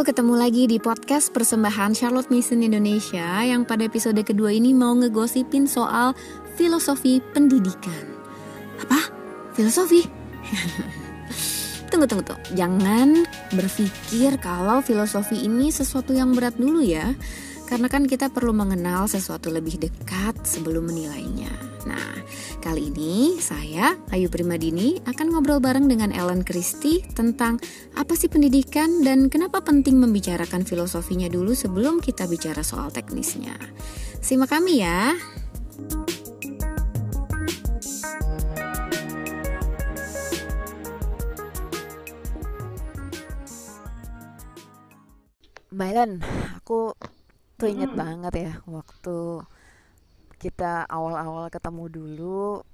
Halo, ketemu lagi di podcast persembahan Charlotte Mason Indonesia yang pada episode kedua ini mau ngegosipin soal filosofi pendidikan. Apa? Filosofi? Tunggu. Jangan berpikir kalau filosofi ini sesuatu yang berat dulu ya. Karena kan kita perlu mengenal sesuatu lebih dekat sebelum menilainya. Nah, kali ini saya, Ayu Primadini, akan ngobrol bareng dengan Ellen Christie tentang apa sih pendidikan dan kenapa penting membicarakan filosofinya dulu sebelum kita bicara soal teknisnya. Simak kami ya. Mbak Ellen, aku tuh inget banget ya waktu kita awal-awal ketemu dulu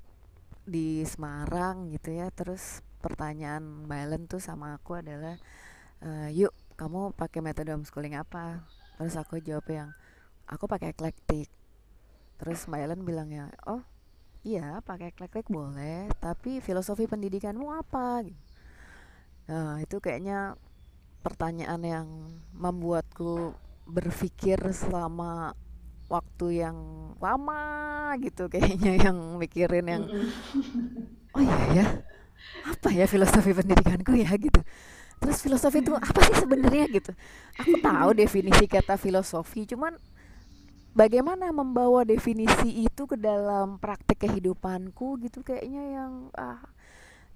di Semarang gitu ya. Terus pertanyaan Mbak Ellen tuh sama aku adalah, yuk kamu pakai metode homeschooling apa? Terus aku jawab yang aku pakai eklektik. Terus Mbak Ellen bilang ya, oh iya pakai eklektik boleh, tapi filosofi pendidikanmu apa? Nah itu kayaknya pertanyaan yang membuatku berpikir selama waktu yang lama gitu kayaknya, yang mikirin yang oh iya ya, apa ya filosofi pendidikanku ya gitu. Terus filosofi itu apa sih sebenarnya gitu. Aku tahu definisi kata filosofi, cuman bagaimana membawa definisi itu ke dalam praktek kehidupanku gitu kayaknya yang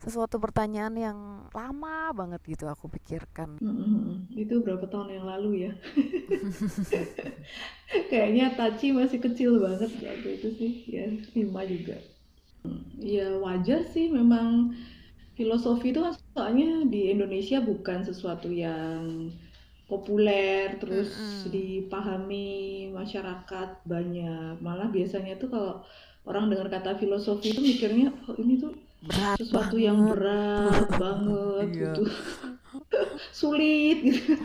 sesuatu pertanyaan yang lama banget gitu aku pikirkan. Itu berapa tahun yang lalu ya? Kayaknya Tachi masih kecil banget waktu itu sih, ya 5 juga. Ya wajar sih, memang filosofi itu kan soalnya di Indonesia bukan sesuatu yang populer terus Mm-mm. dipahami masyarakat banyak. Malah biasanya tuh kalau orang dengar kata filosofi itu mikirnya, oh ini tuh Berat sesuatu yang banget. berat banget Iya. gitu, sulit gitu.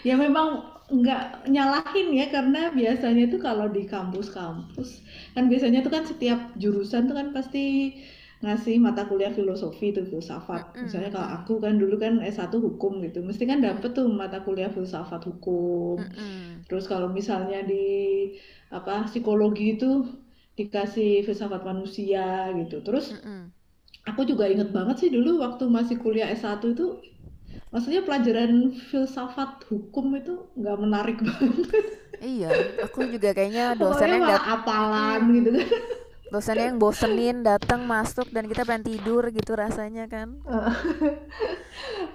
Ya memang nggak nyalahin ya, karena biasanya tuh kalau di kampus-kampus kan biasanya tuh kan setiap jurusan tuh kan pasti ngasih mata kuliah filosofi tuh, filsafat. Misalnya kalau Mm-mm. aku kan dulu kan S1 hukum gitu, mesti kan Mm-mm. dapet tuh mata kuliah filsafat hukum. Mm-mm. Terus kalau misalnya di apa psikologi itu dikasih filsafat manusia gitu. Terus Mm-mm. aku juga inget banget sih dulu waktu masih kuliah S1 itu, maksudnya pelajaran filsafat hukum itu nggak menarik banget. Iya, aku juga kayaknya Pokoknya malah apalan gitu kan. dosennya yang bosenin, datang masuk dan kita pengen tidur gitu rasanya kan.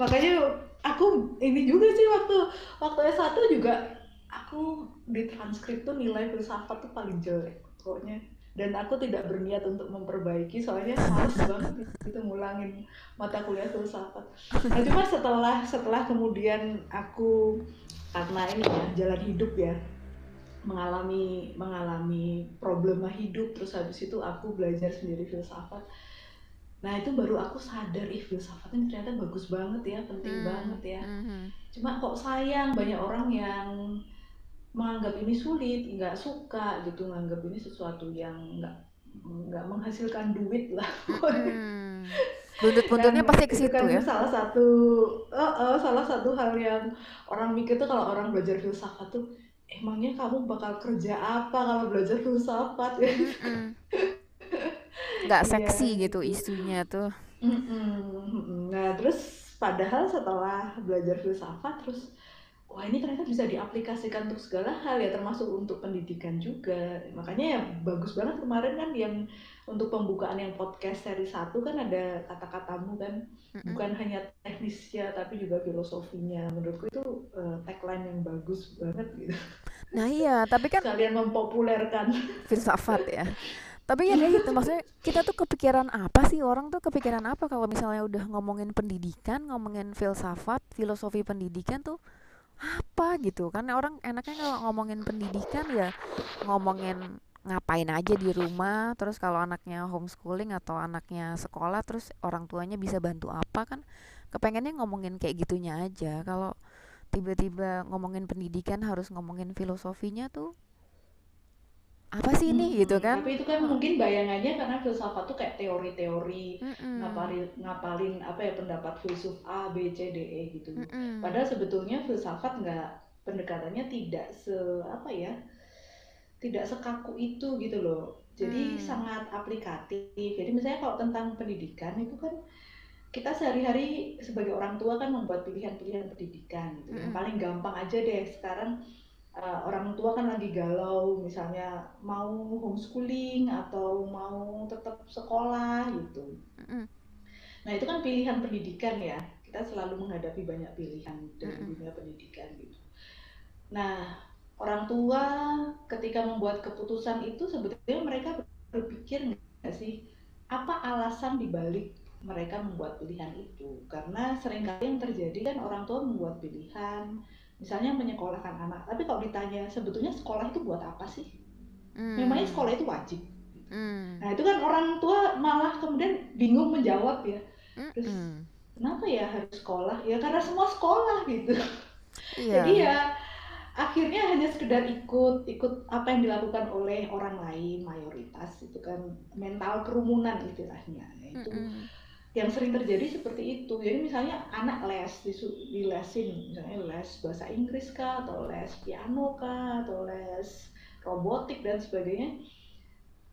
Makanya aku ini juga sih, waktu waktu S1 juga aku di transkrip tuh nilai filsafat tuh paling jelek pokoknya. Dan aku tidak berniat untuk memperbaiki, soalnya males banget gitu ngulangin mata kuliah filsafat. Nah cuma setelah kemudian aku, karena ini ya jalan hidup ya, mengalami mengalami problema hidup, terus habis itu aku belajar sendiri filsafat. Nah itu baru aku sadar, ih filsafatnya ternyata bagus banget ya, penting Hmm. banget ya. Mhm. Cuma kok sayang banyak orang yang menganggap ini sulit, nggak suka gitu, nganggap ini sesuatu yang nggak menghasilkan duit lah. Mhm. Buntut-buntutnya Kan pasti ke itu situ kan ya. salah satu hal yang orang mikir tuh kalau orang belajar filsafat tuh, emangnya kamu bakal kerja apa kalau belajar filsafat ya. Mhm. Nggak Iya seksi gitu gitu. isunya tuh. Nah terus padahal setelah belajar filsafat terus, wah ini ternyata bisa diaplikasikan untuk segala hal ya, termasuk untuk pendidikan juga. Makanya ya bagus banget kemarin kan yang untuk pembukaan yang podcast seri 1 kan ada kata-katamu kan, Mhm. bukan hanya teknisnya tapi juga filosofinya. Menurutku itu tagline yang bagus banget gitu. Nah iya, tapi kan Sekalian mempopulerkan. filsafat ya. Tapi ya kayak gitu, maksudnya kita tuh kepikiran apa sih, orang tuh kepikiran apa kalau misalnya udah ngomongin pendidikan, ngomongin filsafat, filosofi pendidikan tuh apa gitu kan. Orang enaknya kalau ngomongin pendidikan ya ngomongin ngapain aja di rumah, terus kalau anaknya homeschooling atau anaknya sekolah terus orang tuanya bisa bantu apa kan, kepengennya ngomongin kayak gitunya aja. Kalau tiba-tiba ngomongin pendidikan harus ngomongin filosofinya tuh apa sih ini gitu kan. Tapi itu kan mungkin bayangannya karena filsafat tuh kayak teori-teori Mm-mm. ngapalin apa ya pendapat filsuf A, B, C, D, E gitu. Mm-mm. Padahal sebetulnya filsafat nggak pendekatannya tidak apa ya, tidak sekaku itu gitu loh. Jadi Mm. sangat aplikatif. Jadi misalnya kalau tentang pendidikan itu kan kita sehari-hari sebagai orang tua kan membuat pilihan-pilihan pendidikan gitu. Yang Mm-mm. paling gampang aja deh sekarang, orang tua kan lagi galau misalnya mau homeschooling atau mau tetap sekolah gitu. Mm-mm. Nah itu kan pilihan pendidikan ya, kita selalu menghadapi banyak pilihan dalam Mm-mm. dunia pendidikan gitu. Nah orang tua ketika membuat keputusan itu sebetulnya mereka berpikir nggak sih apa alasan dibalik mereka membuat pilihan itu. Karena seringkali yang terjadi kan orang tua membuat pilihan misalnya menyekolahkan anak, tapi kalau ditanya sebetulnya sekolah itu buat apa sih, memangnya Mm. sekolah itu wajib. Mm. Nah itu kan orang tua malah kemudian bingung menjawab ya. Terus Mm-mm. kenapa ya harus sekolah? Ya karena semua sekolah gitu. Jadi Iya. ya akhirnya hanya sekedar ikut apa yang dilakukan oleh orang lain, mayoritas itu kan mental kerumunan istilahnya. Nah, itu Mm-mm. yang sering terjadi seperti itu. Jadi misalnya anak les dilesin, misalnya les bahasa Inggris kah, atau les piano kah, atau les robotik dan sebagainya.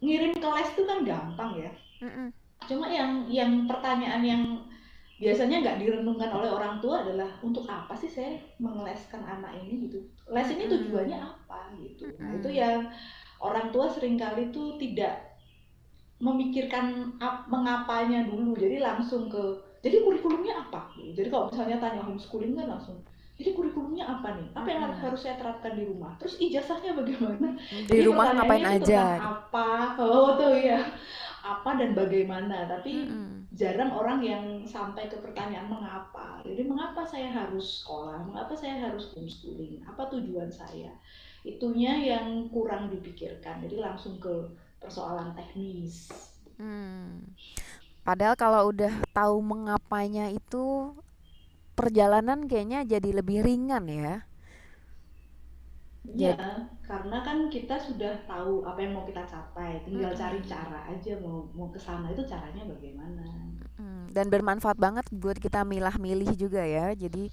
Ngirim ke les itu kan gampang ya. Mm-mm. Cuma yang pertanyaan yang biasanya nggak direnungkan oleh orang tua adalah untuk apa sih saya mengeleskan anak ini gitu. Les ini tujuannya Mm-mm. apa gitu. Nah itu Mm-mm. yang orang tua seringkali tuh tidak memikirkan mengapanya dulu. Jadi langsung ke jadi kurikulumnya apa? Jadi kalau misalnya tanya homeschooling kan langsung jadi kurikulumnya apa nih? Apa yang Mm-mm. harus saya terapkan di rumah? Terus ijazahnya bagaimana? Di Jadi rumah ngapain pertanyaannya itu aja tentang gitu. apa? Oh tuh ya, apa dan bagaimana. Tapi Mm-mm. jarang orang yang sampai ke pertanyaan mengapa. Jadi mengapa saya harus sekolah? Mengapa saya harus homeschooling? Apa tujuan saya? Itunya yang kurang dipikirkan. Jadi langsung ke persoalan teknis. Mm. Padahal kalau udah tahu mengapanya itu perjalanan kayaknya jadi lebih ringan ya. Iya, Jadi karena kan kita sudah tahu apa yang mau kita capai, tinggal cari cara aja mau ke sana itu caranya bagaimana. dan bermanfaat banget buat kita milah-milih juga ya. Jadi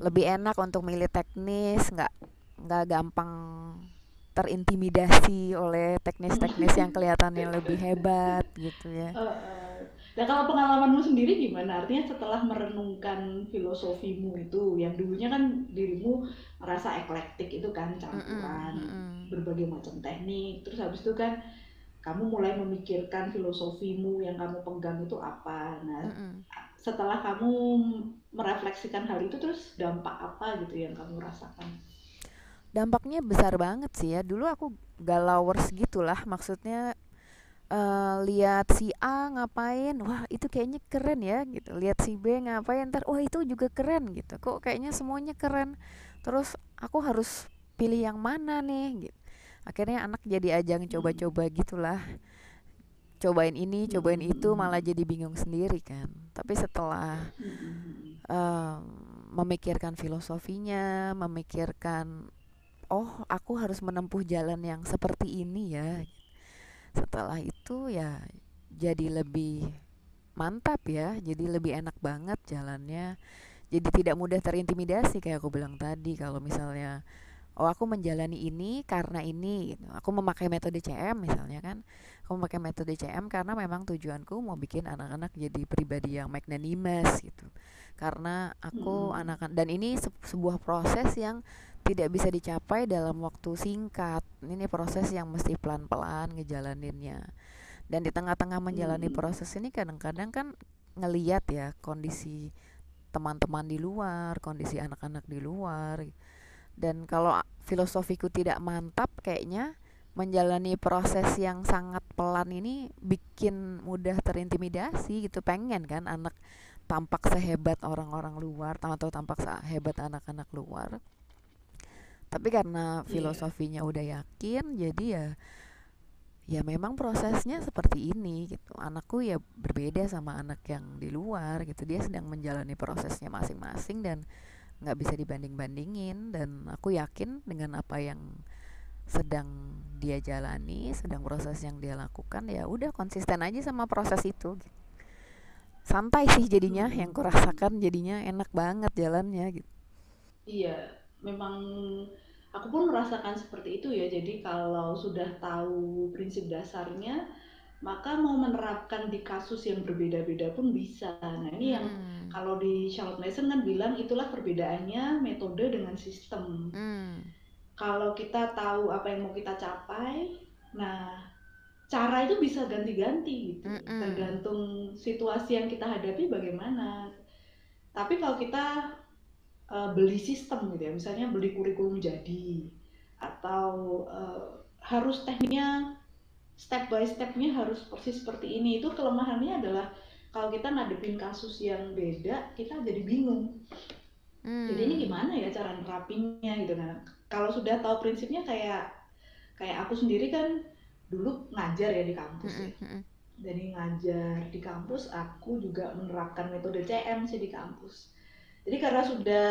lebih Mm-mm. enak untuk milih teknis, nggak gampang terintimidasi oleh teknis-teknis yang kelihatannya lebih hebat gitu ya. Nah, kalau pengalamanmu sendiri gimana? Artinya setelah merenungkan filosofimu itu, yang dulunya kan dirimu merasa eklektik itu kan Mm-mm, campuran mm-mm, berbagai macam teknik, terus habis itu kan kamu mulai memikirkan filosofimu yang kamu pegang itu apa. Nah, mm-mm. setelah kamu merefleksikan hal itu, terus dampak apa gitu yang kamu rasakan? Dampaknya besar banget sih ya. Dulu aku galawers gitulah, maksudnya lihat si A ngapain, wah itu kayaknya keren ya gitu. Lihat si B ngapain, ntar wah itu juga keren gitu. Kok kayaknya semuanya keren. Terus aku harus pilih yang mana nih gitu. Akhirnya anak jadi ajang Mm-mm. coba-coba gitulah. Cobain ini, cobain itu, malah Mm-mm. jadi bingung sendiri kan. Tapi setelah Mm-mm. em, memikirkan filosofinya, memikirkan oh aku harus menempuh jalan yang seperti ini ya. Setelah itu ya jadi lebih mantap ya, jadi lebih enak banget jalannya. Jadi tidak mudah terintimidasi kayak aku bilang tadi. Kalau misalnya oh aku menjalani ini karena ini gitu. Aku memakai metode CM misalnya kan. Aku memakai metode CM karena memang tujuanku mau bikin anak-anak jadi pribadi yang magnanimous gitu. Karena aku Mm-mm. anak dan ini sebuah proses yang tidak bisa dicapai dalam waktu singkat. Ini proses yang mesti pelan-pelan ngejalaninnya. Dan di tengah-tengah menjalani Mm-mm. proses ini kadang-kadang kan ngeliat ya kondisi teman-teman di luar, kondisi anak-anak di luar. Dan kalau filosofiku tidak mantap kayaknya menjalani proses yang sangat pelan ini bikin mudah terintimidasi gitu. Pengen kan anak tampak sehebat orang-orang luar atau tampak sehebat anak-anak luar. Tapi karena Iya. filosofinya udah yakin, jadi ya memang prosesnya seperti ini gitu. Anakku ya berbeda sama anak yang di luar gitu. Dia sedang menjalani prosesnya masing-masing dan nggak bisa dibanding-bandingin. Dan aku yakin dengan apa yang sedang dia jalani, sedang proses yang dia lakukan, ya udah konsisten aja sama proses itu gitu. Santai sih jadinya, yang Mm-mm. kurasakan jadinya enak banget jalannya gitu. Iya, memang aku pun merasakan seperti itu ya. Jadi kalau sudah tahu prinsip dasarnya, maka mau menerapkan di kasus yang berbeda-beda pun bisa. Nah, ini yang Mm-mm. kalau di Charlotte Mason kan bilang itulah perbedaannya metode dengan sistem. Mm. Kalau kita tahu apa yang mau kita capai, nah cara itu bisa ganti-ganti gitu, Mm-mm. tergantung situasi yang kita hadapi bagaimana. Tapi kalau kita beli sistem gitu ya, misalnya beli kurikulum jadi, atau harus tekniknya step by stepnya harus persis seperti ini, itu kelemahannya adalah kalau kita ngadepin kasus yang beda, kita jadi bingung. Jadi ini Mm. gimana ya cara nerapinnya gitu kan. Kalau sudah tahu prinsipnya kayak kayak aku sendiri kan dulu ngajar ya di kampus Mm-mm. ya. Mm-mm. Jadi ngajar di kampus, aku juga menerapkan metode CM sih di kampus. Jadi karena sudah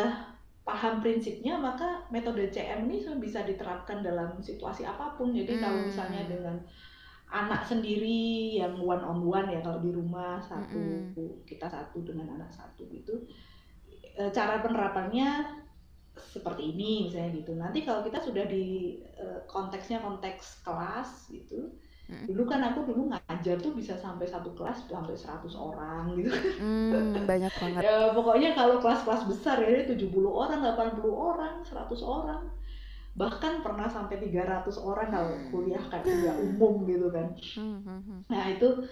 paham prinsipnya, maka metode CM ini bisa diterapkan dalam situasi apapun. Jadi kalau misalnya Mm. dengan anak sendiri yang one on one ya, kalau di rumah satu, Mm-mm. kita satu dengan anak satu gitu, cara penerapannya seperti ini misalnya gitu. Nanti kalau kita sudah di konteksnya konteks kelas gitu, Mm-mm. dulu kan aku dulu ngajar tuh bisa sampai satu kelas sampai 100 orang gitu. Banyak banget. Ya pokoknya kalau kelas-kelas besar ya 70 orang, 80 orang, 100 orang. Bahkan pernah sampai 300 orang kalau kuliah kayak kuliah umum gitu kan. Mm-mm. Nah itu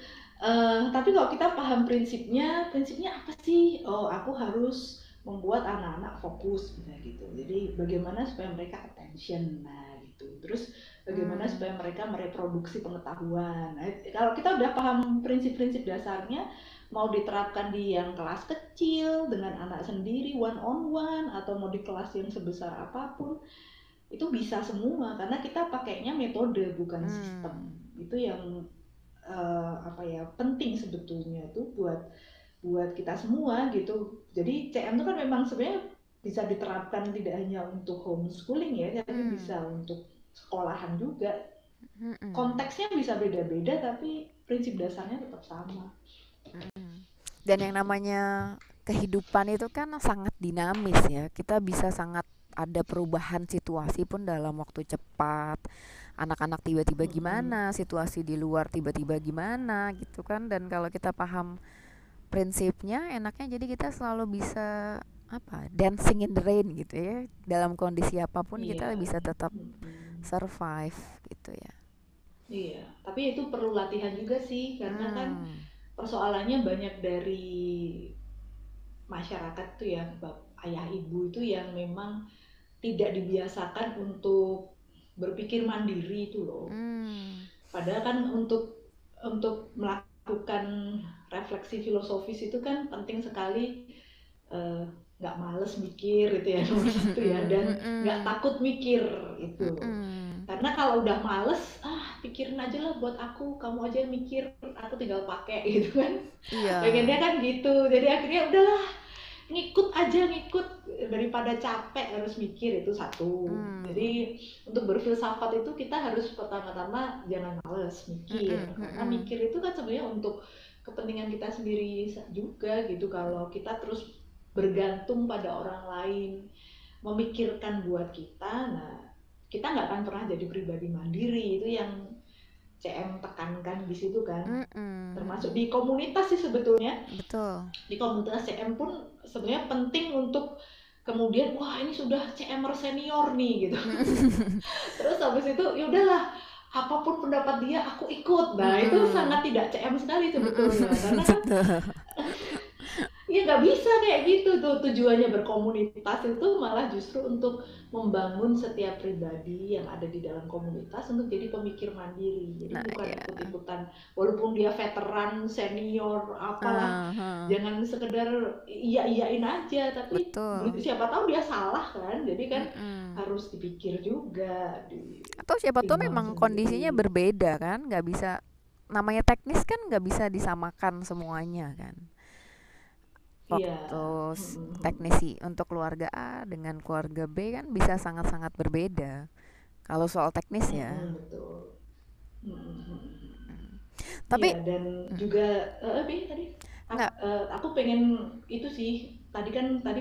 tapi kalau kita paham prinsipnya apa sih? Oh, aku harus membuat anak-anak fokus misalnya gitu. Jadi bagaimana supaya mereka attention, nah gitu. Terus bagaimana Mm. supaya mereka mereproduksi pengetahuan. Nah, kalau kita udah paham prinsip-prinsip dasarnya, mau diterapkan di yang kelas kecil dengan anak sendiri one on one atau mau di kelas yang sebesar apapun, itu bisa semua karena kita pakainya metode bukan sistem. Mm. Itu yang apa ya penting sebetulnya tuh buat buat kita semua gitu. Jadi CM itu kan memang sebenarnya bisa diterapkan tidak hanya untuk homeschooling ya, tapi Mm. bisa untuk sekolahan juga. Mm-mm. Konteksnya bisa beda-beda tapi prinsip dasarnya tetap sama. Mm. Dan yang namanya kehidupan itu kan sangat dinamis ya. Kita bisa sangat ada perubahan situasi pun dalam waktu cepat. Anak-anak tiba-tiba Mm-mm. gimana, situasi di luar tiba-tiba gimana gitu kan. Dan kalau kita paham prinsipnya, enaknya jadi kita selalu bisa apa? Dancing in the rain gitu ya. Dalam kondisi apapun kita Iya. bisa tetap Mm-mm. survive gitu ya. Iya, tapi itu perlu latihan juga sih karena kan Hmm. persoalannya banyak dari masyarakat tuh ya, ayah ibu itu yang memang tidak dibiasakan untuk berpikir mandiri itu loh. Hmm. Padahal kan untuk melakukan refleksi filosofis itu kan penting sekali, nggak males mikir gitu ya nomor satu ya, Mm-mm. dan nggak Mm-mm. takut mikir itu. Mm-mm. Karena kalau udah males, pikirin aja lah buat aku, kamu aja yang mikir, aku tinggal pakai gitu kan. Iya. Pengennya kan gitu. Jadi akhirnya udahlah ngikut aja ngikut daripada capek harus mikir itu satu. Hmm. Jadi untuk berfilsafat itu kita harus pertama-tama jangan males mikir Mm-mm. karena Mm-mm. mikir itu kan sebenarnya untuk kepentingan kita sendiri juga gitu. Kalau kita terus bergantung pada orang lain memikirkan buat kita, nah kita nggak akan pernah jadi pribadi mandiri. Itu yang CM tekankan di situ kan, Mm-mm. termasuk Mm-mm. di komunitas sih sebetulnya. Betul. Di komunitas CM pun sebenarnya penting untuk kemudian wah ini sudah CMer senior nih gitu. Terus habis itu ya udahlah apapun pendapat dia aku ikut. Nah itu Mm-mm. sangat tidak CM sekali sebetulnya Mm-mm. karena kan Betul. ya nggak bisa kayak gitu tuh. Tujuannya berkomunitas itu malah justru untuk membangun setiap pribadi yang ada di dalam komunitas untuk jadi pemikir mandiri. Jadi Nah bukan ya. ikut-ikutan walaupun dia veteran senior apalah, Uh-huh. jangan sekedar iya-iyain aja, tapi Betul. siapa tahu dia salah kan. Jadi kan Mm-mm. harus dipikir juga, Atau siapa tahu ditimbang memang kondisinya sendiri. berbeda kan, nggak bisa, namanya teknis kan nggak bisa disamakan semuanya kan. Iya. Waktu Mm-mm. teknisi untuk keluarga A dengan keluarga B kan bisa sangat-sangat berbeda. Kalau soal teknis ya. Betul. Tapi Iya, dan juga Bi, tadi nggak. aku pengen itu sih, tadi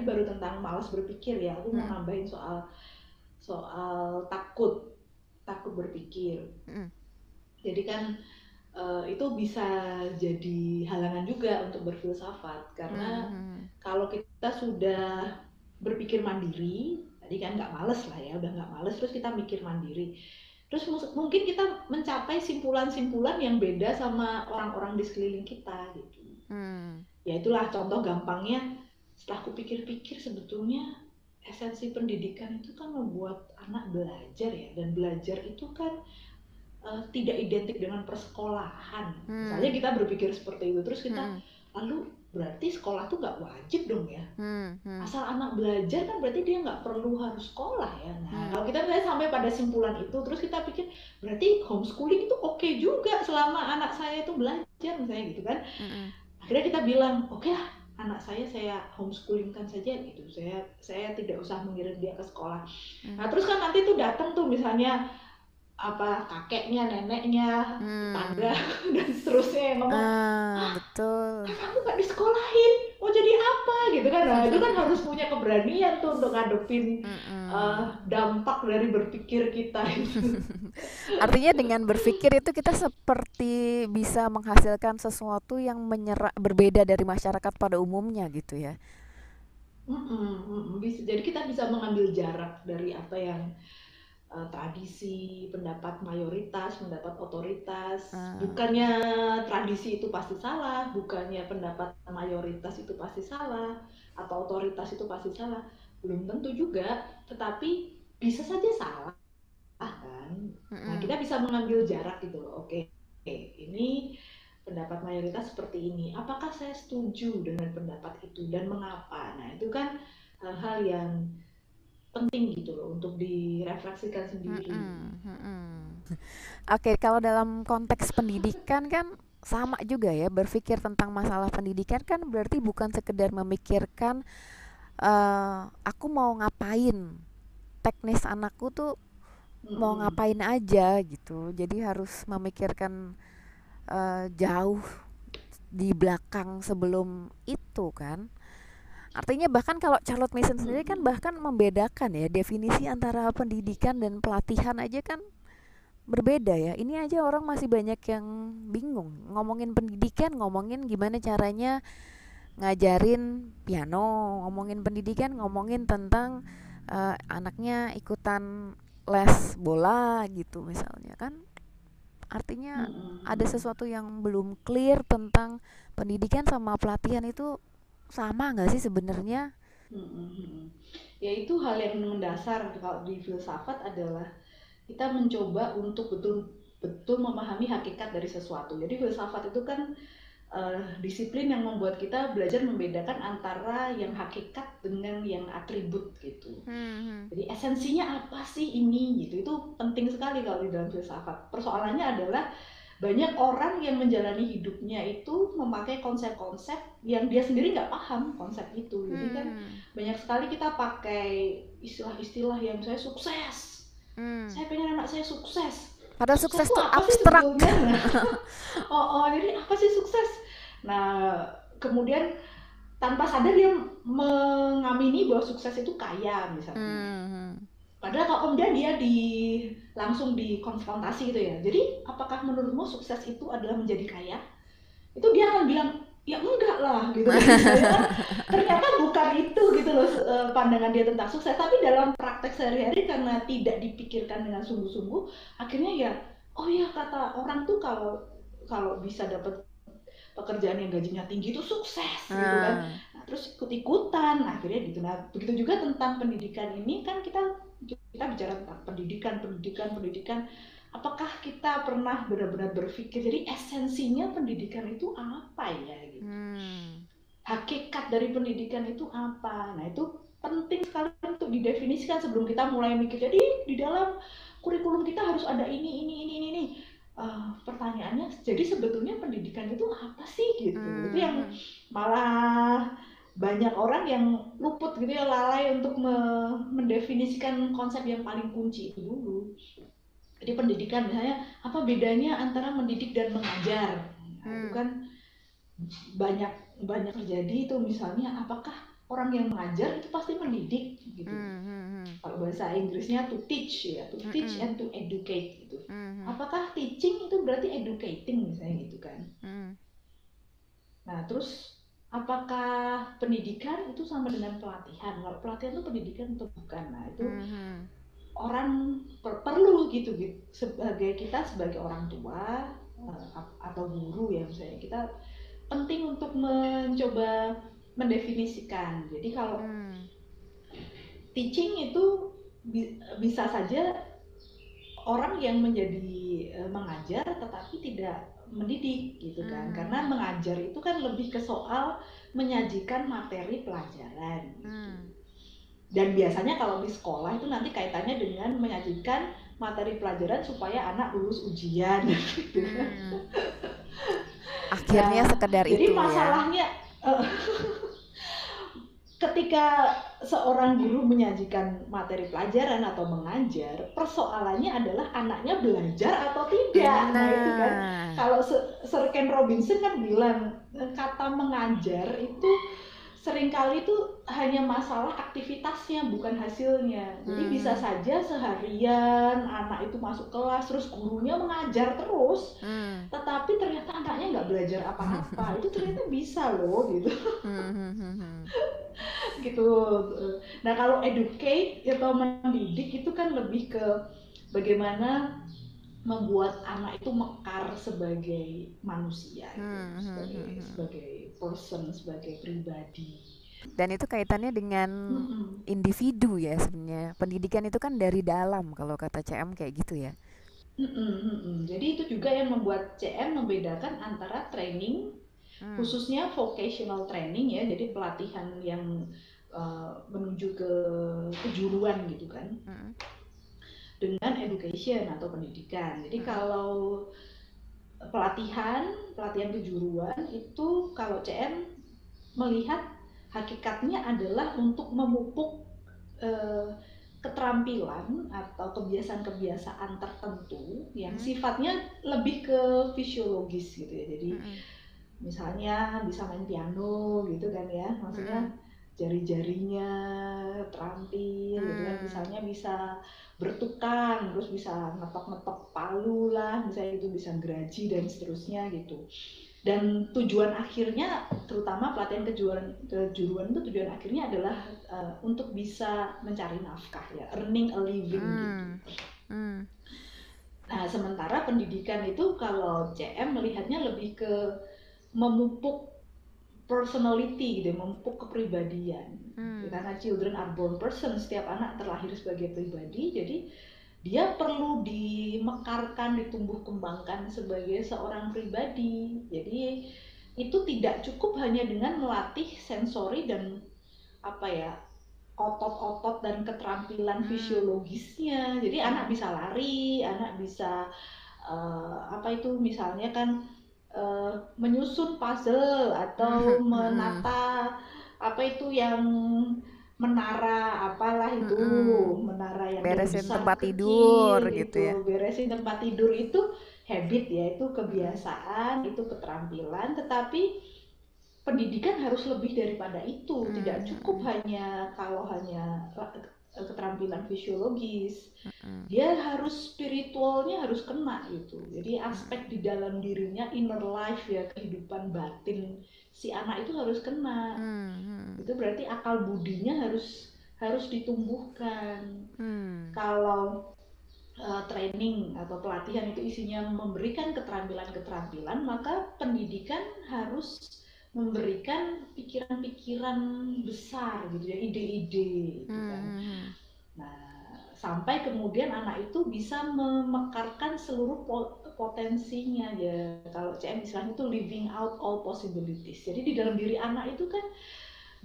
baru tentang malas berpikir ya, aku mau Mm-mm. nambahin soal takut berpikir. Mm-mm. Jadi kan itu bisa jadi halangan juga untuk berfilsafat, karena Mm-mm. kalau kita sudah berpikir mandiri, tadi kan nggak males lah ya, udah nggak males, terus kita mikir mandiri, terus mungkin kita mencapai simpulan-simpulan yang beda sama orang-orang di sekeliling kita gitu. Mm. Ya itulah contoh gampangnya, setelah aku pikir-pikir sebetulnya esensi pendidikan itu kan membuat anak belajar ya, dan belajar itu kan tidak identik dengan persekolahan. Misalnya kita berpikir seperti itu, terus kita lalu berarti sekolah tuh nggak wajib dong ya. Asal anak belajar kan berarti dia nggak perlu harus sekolah ya. Nah kalau kita misalnya sampai pada simpulan itu, terus kita pikir berarti homeschooling itu oke juga selama anak saya itu belajar misalnya gitu kan. Akhirnya kita bilang oke lah, anak saya homeschoolingkan saja gitu, saya tidak usah mengirim dia ke sekolah. Nah terus kan nanti tuh datang tuh misalnya apa kakeknya, neneknya, tetangga dan seterusnya yang ngomong, Betul. kan kamu nggak disekolahin, mau jadi apa gitu kan. Nah itu kan harus punya keberanian tuh untuk ngadepin dampak dari berpikir kita itu. Artinya dengan berpikir itu kita seperti bisa menghasilkan sesuatu yang berbeda dari masyarakat pada umumnya gitu ya. Jadi kita bisa mengambil jarak dari apa yang tradisi, pendapat mayoritas, pendapat otoritas. Bukannya tradisi itu pasti salah, bukannya pendapat mayoritas itu pasti salah, atau otoritas itu pasti salah. Belum tentu juga, tetapi bisa saja salah kan. Nah kita bisa mengambil jarak gitu loh. Oke, ini pendapat mayoritas seperti ini. Apakah saya setuju dengan pendapat itu dan mengapa? Nah itu kan hal-hal yang penting gitu loh untuk direfleksikan sendiri. Oke, kalau dalam konteks pendidikan kan sama juga ya, berpikir tentang masalah pendidikan kan berarti bukan sekedar memikirkan aku mau ngapain, teknis anakku tuh mau ngapain aja gitu. Jadi harus memikirkan jauh di belakang sebelum itu kan. Artinya bahkan kalau Charlotte Mason sendiri kan bahkan membedakan ya definisi antara pendidikan dan pelatihan aja kan berbeda ya. Ini aja orang masih banyak yang bingung. Ngomongin pendidikan, ngomongin gimana caranya ngajarin piano, ngomongin pendidikan, ngomongin tentang anaknya ikutan les bola gitu misalnya kan. Artinya ada sesuatu yang belum clear tentang pendidikan sama pelatihan itu sama nggak sih sebenarnya? Ya itu hal yang mendasar kalau di filsafat adalah kita mencoba untuk betul-betul memahami hakikat dari sesuatu. Jadi filsafat itu kan disiplin yang membuat kita belajar membedakan antara yang hakikat dengan yang atribut gitu. Jadi esensinya apa sih ini gitu, itu penting sekali kalau di dalam filsafat. Persoalannya adalah banyak orang yang menjalani hidupnya itu memakai konsep-konsep yang dia sendiri nggak paham konsep itu. Jadi kan banyak sekali kita pakai istilah-istilah yang saya sukses, saya pengen anak saya sukses. Padahal sukses itu abstrak. Jadi apa sih sukses? Nah kemudian tanpa sadar dia mengamini bahwa sukses itu kaya misalnya. Padahal kalau kemudian dia langsung dikonfrontasi gitu ya. Jadi apakah menurutmu sukses itu adalah menjadi kaya? Itu dia akan bilang, ya enggak lah gitu. Ternyata bukan itu gitu loh pandangan dia tentang sukses. Tapi dalam praktek sehari-hari karena tidak dipikirkan dengan sungguh-sungguh, akhirnya ya, oh ya kata orang tuh kalau bisa dapat pekerjaan yang gajinya tinggi itu sukses gitu kan. Nah, terus ikut-ikutan akhirnya gitu. Nah, begitu juga tentang pendidikan ini kan kita bicara tentang pendidikan. Apakah kita pernah benar-benar berpikir jadi esensinya pendidikan itu apa ya gitu. Hakikat dari pendidikan itu apa? Nah, itu penting sekali untuk didefinisikan sebelum kita mulai mikir. Jadi di dalam kurikulum kita harus ada ini. Pertanyaannya, jadi sebetulnya pendidikan itu apa sih gitu? Itu yang malah banyak orang yang luput gitu ya, lalai untuk mendefinisikan konsep yang paling kunci itu dulu. Jadi pendidikan misalnya apa bedanya antara mendidik dan mengajar? Nah, itu kan banyak terjadi itu, misalnya apakah orang yang mengajar itu pasti mendidik gitu. Kalau bahasa Inggrisnya to teach ya, to teach and to educate gitu. Apakah teaching itu berarti educating misalnya gitu kan. Nah terus apakah pendidikan itu sama dengan pelatihan? Kalau pelatihan itu pendidikan atau bukan? Nah itu orang perlu gitu sebagai kita sebagai orang tua atau guru ya misalnya, kita penting untuk mencoba mendefinisikan. Jadi kalau teaching itu bisa saja orang yang menjadi mengajar tetapi tidak mendidik gitu kan. Karena mengajar itu kan lebih ke soal menyajikan materi pelajaran gitu. Dan biasanya kalau di sekolah itu nanti kaitannya dengan menyajikan materi pelajaran supaya anak lulus ujian gitu. Akhirnya sekedar jadi itu masalahnya ya. Ketika seorang guru menyajikan materi pelajaran atau mengajar, persoalannya adalah anaknya belajar atau tidak. Nah itu kan, kalau Sir Ken Robinson kan bilang kata mengajar itu seringkali itu hanya masalah aktivitasnya bukan hasilnya. Jadi bisa saja seharian anak itu masuk kelas terus gurunya mengajar terus, tetapi ternyata anaknya nggak belajar apa-apa. Itu ternyata bisa loh gitu. Gitu. Nah kalau educate atau mendidik itu kan lebih ke bagaimana membuat anak itu mekar sebagai manusia, sebagai person, sebagai pribadi. Dan itu kaitannya dengan individu ya sebenarnya. Pendidikan itu kan dari dalam kalau kata CM kayak gitu ya. Jadi itu juga yang membuat CM membedakan antara training, khususnya vocational training ya, jadi pelatihan yang menuju ke kejuruan gitu kan, dengan education atau pendidikan. Jadi kalau pelatihan kejuruan itu kalau CM melihat hakikatnya adalah untuk memupuk keterampilan atau kebiasaan-kebiasaan tertentu yang sifatnya lebih ke fisiologis gitu ya. Jadi misalnya bisa main piano gitu kan ya, maksudnya jari-jarinya terampil gitu kan, misalnya bisa bertukang, terus bisa ngetok-ngetok palu lah, misalnya itu bisa geraji dan seterusnya gitu. Dan tujuan akhirnya, terutama pelatihan kejuruan itu tujuan akhirnya adalah untuk bisa mencari nafkah ya, earning a living gitu. Nah sementara pendidikan itu kalau CM melihatnya lebih ke memupuk personality gitu, memupuk kepribadian. Karena children are born person, setiap anak terlahir sebagai pribadi, jadi dia perlu dimekarkan, ditumbuh kembangkan sebagai seorang pribadi. Jadi itu tidak cukup hanya dengan melatih sensori dan apa ya, otot-otot dan keterampilan fisiologisnya. Jadi anak bisa lari, anak bisa apa itu misalnya kan menyusun puzzle atau menata apa itu yang menara apalah itu, menara yang beresin besar tempat kecil, tidur gitu ya. Beresin tempat tidur itu habit ya, itu kebiasaan, itu keterampilan, tetapi pendidikan harus lebih daripada itu. Tidak cukup hanya keterampilan fisiologis, dia harus spiritualnya harus kena gitu. Jadi aspek di dalam dirinya, inner life ya, kehidupan batin si anak itu harus kena. Itu berarti akal budinya harus ditumbuhkan. Kalau training atau pelatihan itu isinya memberikan keterampilan-keterampilan, maka pendidikan harus memberikan pikiran-pikiran besar gitu ya, ide-ide gitu kan. Nah, sampai kemudian anak itu bisa memekarkan seluruh potensinya ya. Kalau CM istilahnya itu living out all possibilities. Jadi di dalam diri anak itu kan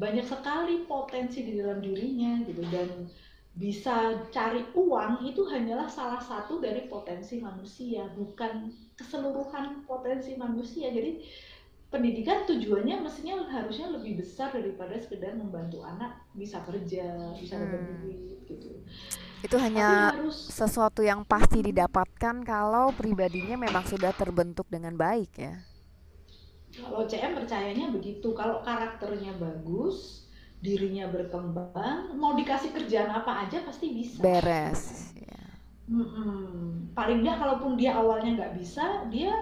banyak sekali potensi di dalam dirinya gitu, dan bisa cari uang itu hanyalah salah satu dari potensi manusia, bukan keseluruhan potensi manusia. Jadi pendidikan tujuannya mestinya harusnya lebih besar daripada sekedar membantu anak bisa kerja, bisa dapat duit gitu. Itu hanya sesuatu yang pasti didapatkan kalau pribadinya memang sudah terbentuk dengan baik ya. Kalau CM percayanya begitu, kalau karakternya bagus, dirinya berkembang, mau dikasih kerjaan apa aja pasti bisa. Beres. Ya. Paling nggak kalaupun dia awalnya nggak bisa, dia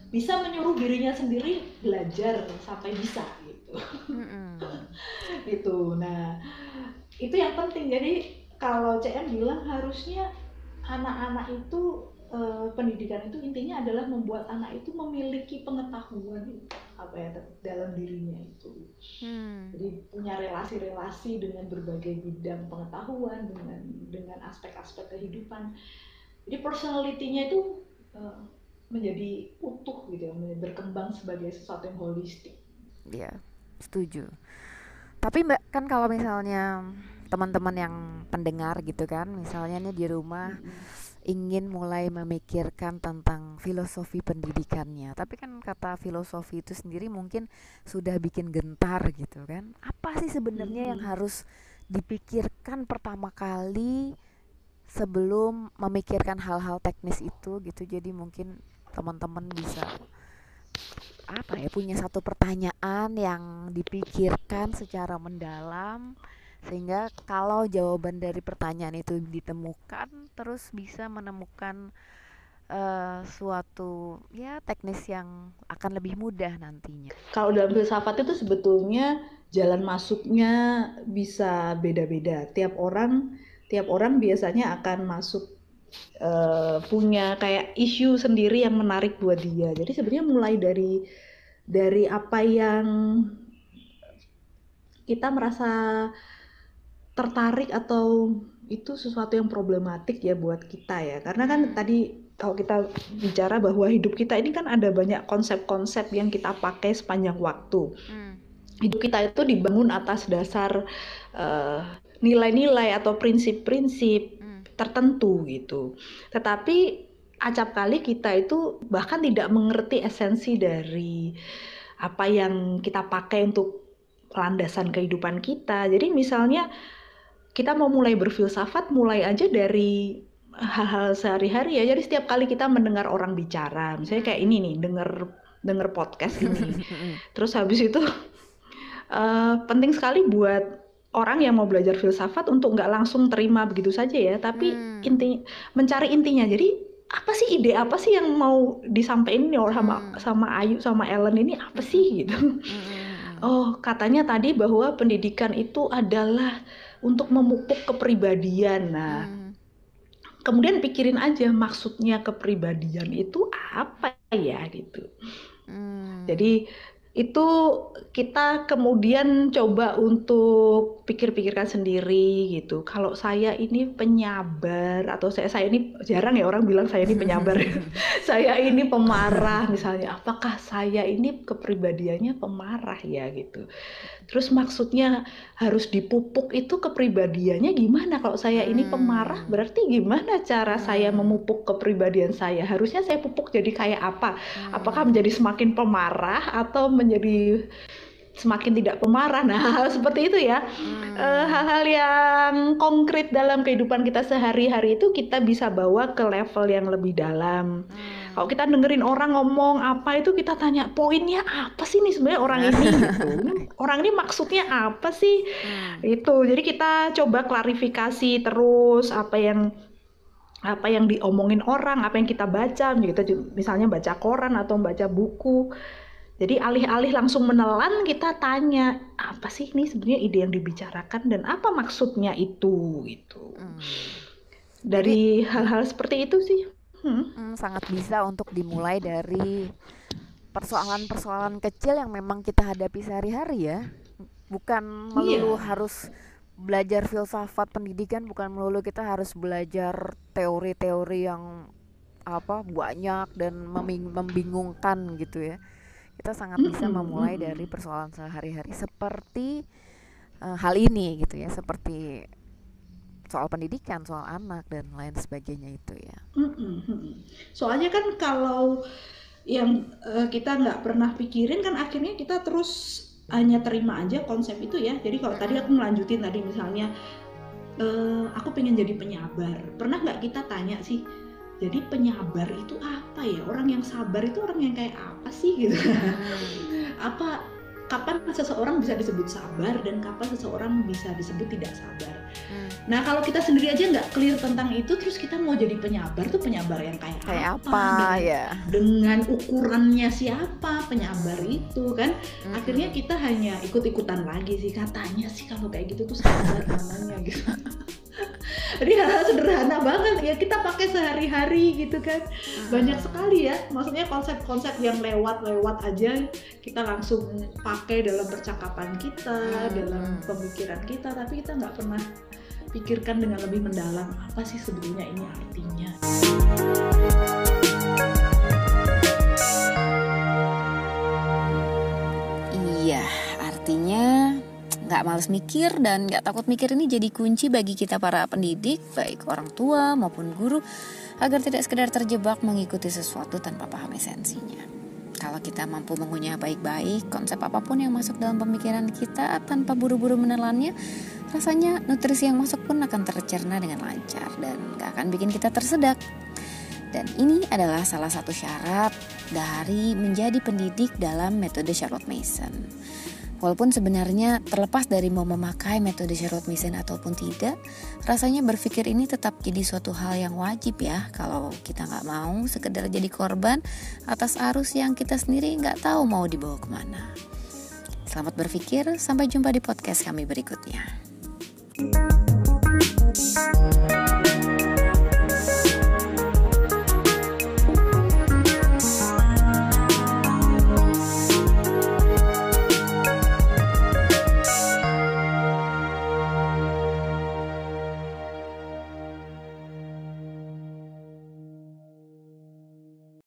bisa menyuruh dirinya sendiri belajar sampai bisa gitu. Gitu. Nah, itu yang penting. Jadi kalau CM bilang harusnya anak-anak itu pendidikan itu intinya adalah membuat anak itu memiliki pengetahuan apa ya dalam dirinya itu. Jadi punya relasi-relasi dengan berbagai bidang pengetahuan dengan aspek-aspek kehidupan. Jadi personality-nya itu menjadi utuh gitu ya, berkembang sebagai sesuatu yang holistik. Iya, setuju. Tapi Mbak, kan kalau misalnya teman-teman yang pendengar gitu kan, misalnya nih di rumah ingin mulai memikirkan tentang filosofi pendidikannya, tapi kan kata filosofi itu sendiri mungkin sudah bikin gentar gitu kan. Apa sih sebenarnya yang harus dipikirkan pertama kali sebelum memikirkan hal-hal teknis itu gitu? Jadi mungkin teman-teman bisa punya satu pertanyaan yang dipikirkan secara mendalam, sehingga kalau jawaban dari pertanyaan itu ditemukan, terus bisa menemukan suatu ya teknis yang akan lebih mudah nantinya. Kalau dalam filsafat itu sebetulnya jalan masuknya bisa beda-beda. Tiap orang biasanya akan masuk punya kayak isu sendiri yang menarik buat dia. Jadi sebenarnya mulai dari apa yang kita merasa tertarik atau itu sesuatu yang problematik ya buat kita ya. Karena kan tadi kalau kita bicara bahwa hidup kita ini kan ada banyak konsep-konsep yang kita pakai sepanjang waktu. Hidup kita itu dibangun atas dasar nilai-nilai atau prinsip-prinsip tertentu gitu. Tetapi acap kali kita itu bahkan tidak mengerti esensi dari apa yang kita pakai untuk landasan kehidupan kita. Jadi misalnya kita mau mulai berfilsafat, mulai aja dari hal-hal sehari-hari ya. Jadi setiap kali kita mendengar orang bicara, misalnya kayak ini nih, denger podcast ini. Terus habis itu penting sekali buat orang yang mau belajar filsafat untuk nggak langsung terima begitu saja ya, tapi mencari intinya. Jadi apa sih ide apa sih yang mau disampaikan nih sama Ayu sama Ellen ini apa sih gitu? Oh, katanya tadi bahwa pendidikan itu adalah untuk memupuk kepribadian. Nah, kemudian pikirin aja maksudnya kepribadian itu apa ya gitu. Jadi itu kita kemudian coba untuk pikir-pikirkan sendiri gitu. Kalau saya ini penyabar atau saya ini jarang ya orang bilang saya ini penyabar. Saya ini pemarah misalnya. Apakah saya ini kepribadiannya pemarah ya gitu. Terus maksudnya harus dipupuk itu kepribadiannya gimana? Kalau saya ini pemarah berarti gimana cara saya memupuk kepribadian saya? Harusnya saya pupuk jadi kayak apa? Apakah menjadi semakin pemarah atau menjadi semakin tidak pemarah? Nah, hal seperti itu ya. Hal-hal yang konkret dalam kehidupan kita sehari-hari itu kita bisa bawa ke level yang lebih dalam. Kalau kita dengerin orang ngomong apa itu kita tanya poinnya apa sih nih sebenarnya orang ini gitu. Orang ini maksudnya apa sih? Itu. Jadi kita coba klarifikasi terus apa yang diomongin orang, apa yang kita baca, gitu. Misalnya baca koran atau baca buku. Jadi alih-alih langsung menelan, kita tanya apa sih ini sebenarnya ide yang dibicarakan dan apa maksudnya itu gitu. Dari hal-hal seperti itu sih. Sangat bisa untuk dimulai dari persoalan-persoalan kecil yang memang kita hadapi sehari-hari ya. Bukan melulu harus belajar filsafat pendidikan, bukan melulu kita harus belajar teori-teori yang banyak dan membingungkan gitu ya. Kita sangat bisa memulai dari persoalan sehari-hari seperti hal ini gitu ya, seperti soal pendidikan, soal anak dan lain sebagainya itu ya. Soalnya kan kalau yang kita nggak pernah pikirin kan, akhirnya kita terus hanya terima aja konsep itu ya. Jadi kalau tadi aku melanjutin tadi misalnya aku pengen jadi penyabar, pernah nggak kita tanya sih, jadi penyabar itu apa ya, orang yang sabar itu orang yang kayak apa sih gitu. Kapan seseorang bisa disebut sabar dan kapan seseorang bisa disebut tidak sabar. Nah kalau kita sendiri aja nggak clear tentang itu, terus kita mau jadi penyabar tuh penyabar yang kayak apa ya? Dengan ukurannya siapa penyabar itu kan. Akhirnya kita hanya ikut-ikutan lagi sih, katanya sih kalau kayak gitu tuh sabar namanya gitu. Jadi hal-hal sederhana banget ya kita pakai sehari-hari gitu kan. Banyak sekali ya, maksudnya konsep-konsep yang lewat aja kita langsung pakai dalam percakapan kita, dalam pemikiran kita, tapi kita nggak pernah pikirkan dengan lebih mendalam apa sih sebetulnya ini artinya. Iya, artinya nggak malas mikir dan nggak takut mikir ini jadi kunci bagi kita para pendidik, baik orang tua maupun guru, agar tidak sekedar terjebak mengikuti sesuatu tanpa paham esensinya. Kalau kita mampu mengunyah baik-baik konsep apapun yang masuk dalam pemikiran kita tanpa buru-buru menelannya, rasanya nutrisi yang masuk pun akan tercerna dengan lancar dan nggak akan bikin kita tersedak. Dan ini adalah salah satu syarat dari menjadi pendidik dalam metode Charlotte Mason. Walaupun sebenarnya terlepas dari mau memakai metode Charlotte Mason ataupun tidak, rasanya berpikir ini tetap jadi suatu hal yang wajib ya, kalau kita nggak mau sekedar jadi korban atas arus yang kita sendiri nggak tahu mau dibawa kemana. Selamat berpikir, sampai jumpa di podcast kami berikutnya.